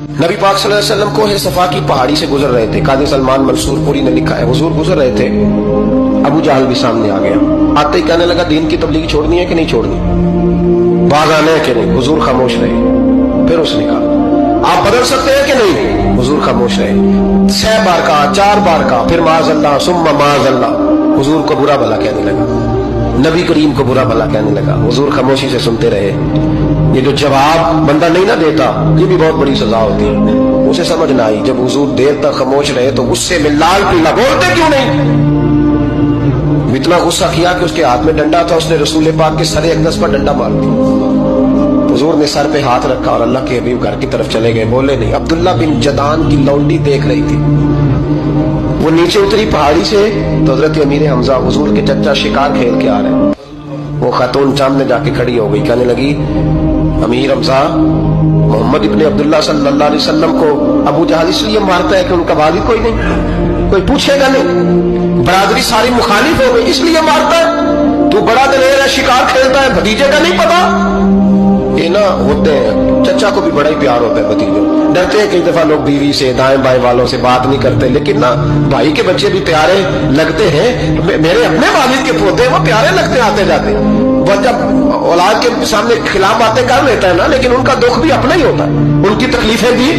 नबी पाक सल्लल्लाहु अलैहि वसल्लम कोहे सफा की पहाड़ी से गुजर रहे थे। काजी सलमान मंसूर पुरी ने लिखा है, हुजूर गुजर रहे थे, अबू जहल भी सामने आ गया। आते ही कहने लगा, दीन की तबलीग छोड़नी है कि नहीं छोड़नी, बाग आने है कि नहीं। हुजूर खामोश रहे। फिर उसने कहा, आप बदल सकते हैं कि नहीं। हुजूर खामोश रहे। 6 बार कहा, 4 बार कहा, फिर माज़अल्लाह सुम्मा माज़अल्लाह। हुजूर को बुरा भला कहने लगा, नबी करीम को बुरा भला कहने लगा। हुजूर खामोशी से सुनते रहे। ये जो जवाब बंदा नहीं ना देता, ये भी बहुत बड़ी सजा होती है। उसे समझ ना आई, जब हुजूर देर तक खामोश रहे तो गुस्से में लाल पीला, बोलते क्यों नहीं। इतना गुस्सा किया कि उसके हाथ में डंडा था, उसने रसूल पाक के सरे अक़दस पर डंडा मार दिया। हुजूर ने सर पे हाथ रखा और अल्लाह के हबीब घर की तरफ चले गए। बोले नहीं। अब्दुल्ला बिन जदान की लौंडी देख रही थी, वो नीचे उतरी पहाड़ी से तो हजरत अमीर हमजा हुजूर के चचा शिकार खेल के आ रहे हैं। वो खातून सामने जाके खड़ी हो गई, कहने लगी, अमीर हमजा, मोहम्मद इब्ने अब्दुल्ला सल्लल्लाहु अलैहि वसल्लम को अबू जहल इसलिए मारता है कि उनका वालिद कोई नहीं, कोई पूछेगा नहीं, बरादरी सारी मुखालिफ हो गई इसलिए मारता है। तू बड़ा दलेर है, शिकार खेलता है, भतीजे का नहीं पता। ये ना होते हैं, चचा को भी बड़ा ही प्यार होता है भतीजों। डरते हैं कई दफा लोग बीवी से, दाएं बाएं वालों से बात नहीं करते, लेकिन ना भाई के बच्चे भी प्यारे लगते हैं। मेरे अपने वालिद के पोते वो प्यारे लगते आते जाते। वह जब औलाद के सामने खिलाफ बातें कर लेता है ना, लेकिन उनका दुख भी अपना ही होता है, उनकी तकलीफें भी।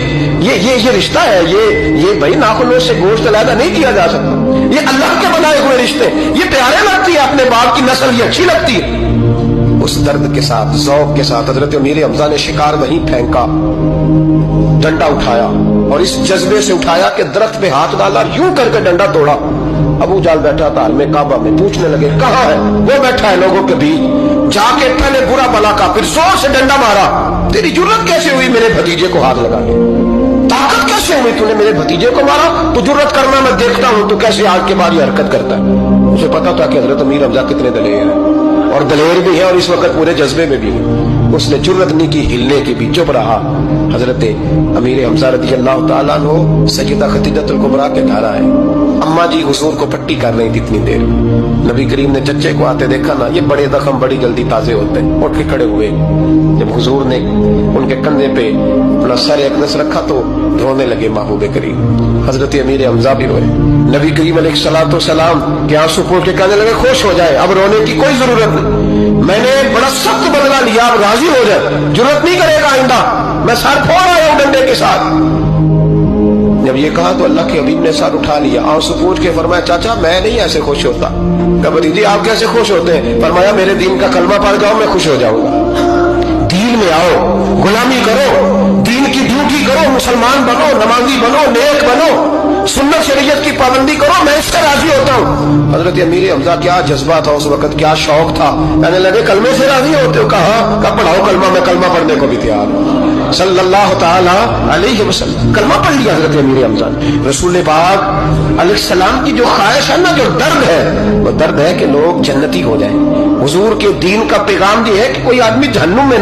ये रिश्ता है, ये भाई नाखूनों से गोश्त अलग नहीं किया जा सकता। ये अल्लाह के बनाए हुए रिश्ते, ये प्यारे लगती है, अपने बाप की नस्ल ये अच्छी लगती है। उस दर्द के साथ, ज़ौक़ के साथ हजरत अमीर हमजा ने शिकार वहीं फेंका, डंडा उठाया और इस जज्बे से उठाया कि दरख्त पे हाथ डाला, यूं करके डंडा तोड़ा। अबू जाल बैठा था में काबा में, पूछने लगे, कहाँ है वो? बैठा है लोगों के बीच। जाके पहले बुरा भला का, फिर जोर से डंडा मारा। तेरी जुर्रत कैसे हुई मेरे भतीजे को हाथ लगा के? ताकत कैसे हुई तूने मेरे भतीजे को मारा? तू जुर्रत करना मैं देखता हूं, तू कैसे आग के बाद हरकत करता है। उसे पता था कि हजरत अमीर हमजा कितने दलेर है, और दलेर भी है और इस वक्त पूरे जज्बे में भी है। उसने जुर्रत नहीं की हिलने की भी, चुप रहा। हजरत अमीर हमजा रज़ी अल्लाह ताला अन्हु सैयदा खदीजतुल कुबरा के घर आए। अम्मा जी हुजूर को पट्टी कर रही थी इतनी देर। नबी करीम ने चच्चे को आते देखा ना, ये बड़े जख्म बड़ी जल्दी ताजे होते हैं। उठ के खड़े हुए। जब हुजूर ने उनके कंधे पे अपना सर अक़दस रखा तो रोने लगे महबूब करीम। हजरत अमीर हमजा भी रोए। नबी करीम अलैहिस्सलातु सलाम के आंसू पोंछ के कहने लगे, खुश हो जाए, अब रोने की कोई जरूरत नहीं, मैंने बड़ा सख्त बदला लिया, अब राजी हो जाए, जरूरत नहीं करेगा आइंदा, मैं सर फोड़ आया हूं डंडे के साथ। जब ये कहा तो अल्लाह के हबीब ने सर उठा लिया, आंसू पोंछ के फरमाया, चाचा मैं नहीं ऐसे खुश होता। कहा, भतीजी आप कैसे खुश होते हैं? फरमाया, मेरे दीन का कलमा पढ़ जाओ, मैं खुश हो जाऊंगा। दीन में आओ, गुलामी करो, दीन की ड्यूटी करो, मुसलमान बनो, नमाजी बनो, नेक बनो, सुन्नत शरीयत की पाबंदी करो, मैं इससे राजी होता हूँ। हजरत अमीर हमजा क्या जज्बा था उस वक्त, क्या शौक था। कहने लगे, कलमे से राजी होते हो? कहा पढ़ाओ कलमा, मैं कलमा पढ़ने को भी तैयार हूँ। सल्लल्लाहु ताला अलैहि वसल्लम कलमा पढ़ लिया हजरत अमीर हमजा। रसूल पाक अलैहिस्सलाम की जो ख्वाहिश है ना, जो दर्द है, वो दर्द है कि लोग जन्नती हो जाएं। हुजूर के दीन का पैगाम ये है कि कोई आदमी जहन्नुम में